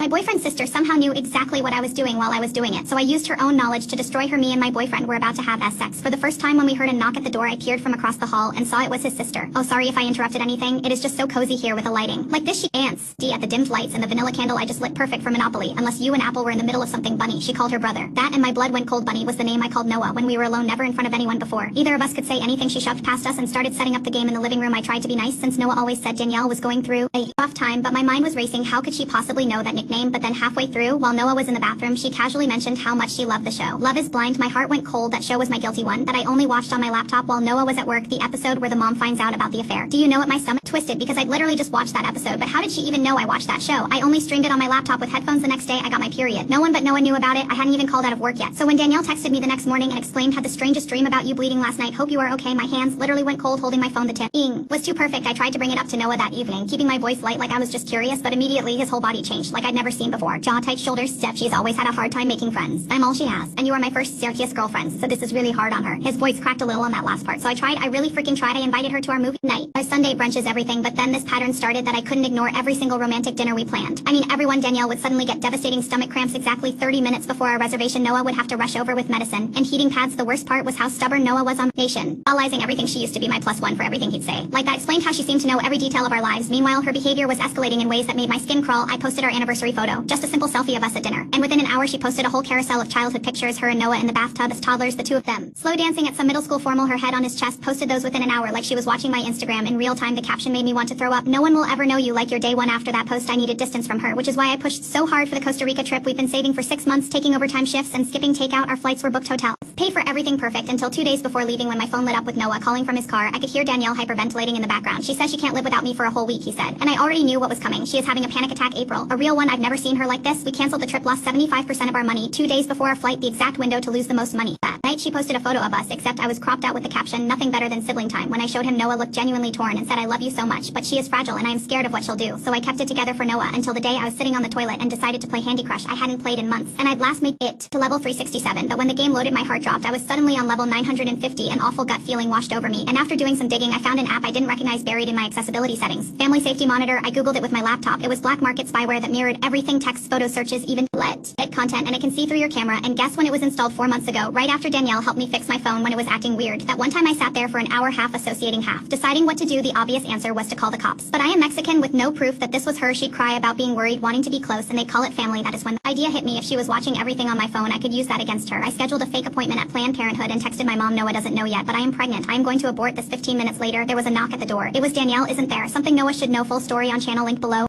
My boyfriend's sister somehow knew exactly what I was doing while I was doing it, so I used her own knowledge to destroy her. Me and my boyfriend were about to have sex. For the first time when we heard a knock at the door, I peered from across the hall and saw it was his sister. Oh, sorry if I interrupted anything. It is just so cozy here with the lighting. Like this she ants. D at the dimmed lights and the vanilla candle I just lit perfect for Monopoly. Unless you and Apple were in the middle of something. Bunny, she called her brother. That and my blood went cold. Bunny was the name I called Noah when we were alone, never in front of anyone before. Either of us could say anything. She shoved past us and started setting up the game in the living room. I tried to be nice since Noah always said Danielle was going through a rough time, but my mind was racing. How could she possibly know that nickname? But then halfway through, while Noah was in the bathroom, she casually mentioned how much she loved the show. Love is Blind. My heart went cold. That show was my guilty one that I only watched on my laptop while Noah was at work. The episode where the mom finds out about the affair. Do you know what? My stomach twisted because I'd literally just watched that episode. But how did she even know I watched that show? I only streamed it on my laptop with headphones. The next day I got my period. No one but Noah knew about it. I hadn't even called out of work yet. So when Danielle texted me the next morning and exclaimed, had the strangest dream about you bleeding last night. Hope you are okay. My hands literally went cold holding my phone. The tip was too perfect. I tried to bring it up to Noah that evening, keeping my voice light like I was just curious, but immediately his whole body changed like I'd never seen before. Jaw tight, shoulders stiff. She's always had a hard time making friends. I'm all she has. And you are my first serious girlfriend, so this is really hard on her. His voice cracked a little on that last part, so I really freaking tried. I invited her to our movie night. Our Sunday brunch is everything, but then this pattern started that I couldn't ignore. Every single romantic dinner we planned. I mean, everyone. Danielle would suddenly get devastating stomach cramps exactly 30 minutes before our reservation. Noah would have to rush over with medicine and heating pads. The worst part was how stubborn Noah was on nation. Realizing everything. She used to be my +1 for everything he'd say. Like that explained how she seemed to know every detail of our lives. Meanwhile, her behavior was escalating in ways that made my skin crawl. I posted our anniversary photo, just a simple selfie of us at dinner, and within an hour she posted a whole carousel of childhood pictures, her and Noah in the bathtub as toddlers, the two of them slow dancing at some middle school formal, her head on his chest. Posted those within an hour like she was watching my Instagram in real time. The caption made me want to throw up. No one will ever know you like your day one. After that post I needed distance from her, which is why I pushed so hard for the Costa Rica trip we've been saving for 6 months, taking overtime shifts and skipping takeout. Our flights were booked, hotels paid for, everything perfect until 2 days before leaving when my phone lit up with Noah calling from his car. I could hear Danielle hyperventilating in the background. She says she can't live without me for a whole week, he said. And I already knew what was coming. She is having a panic attack. April, a real one. I've never seen her like this. We canceled the trip, lost 75% of our money 2 days before our flight, the exact window to lose the most money. That night she posted a photo of us, except I was cropped out with the caption, nothing better than sibling time. When I showed him, Noah looked genuinely torn and said, I love you so much, but she is fragile and I am scared of what she'll do. So I kept it together for Noah until the day I was sitting on the toilet and decided to play Candy Crush. I hadn't played in months, and I'd last made it to level 367, but when the game loaded my heart dropped. I was suddenly on level 950. An awful gut feeling washed over me, and after doing some digging I found an app I didn't recognize buried in my accessibility settings. Family Safety Monitor. I googled it with my laptop. It was black market spyware that mirrored everything, text, photo searches, even let it content, and it can see through your camera. And guess when it was installed? 4 months ago, right after Danielle helped me fix my phone when it was acting weird. That one time I sat there for an hour, half associating, half deciding what to do. The obvious answer was to call the cops, but I am Mexican with no proof that this was her. She'd cry about being worried, wanting to be close, and they call it family. That is when the idea hit me. If she was watching everything on my phone, I could use that against her. I scheduled a fake appointment at Planned Parenthood and texted my mom. Noah doesn't know yet, but I am pregnant. I am going to abort this. 15 minutes later, there was a knock at the door. It was Danielle. Isn't there something Noah should know? Full story on channel, link below.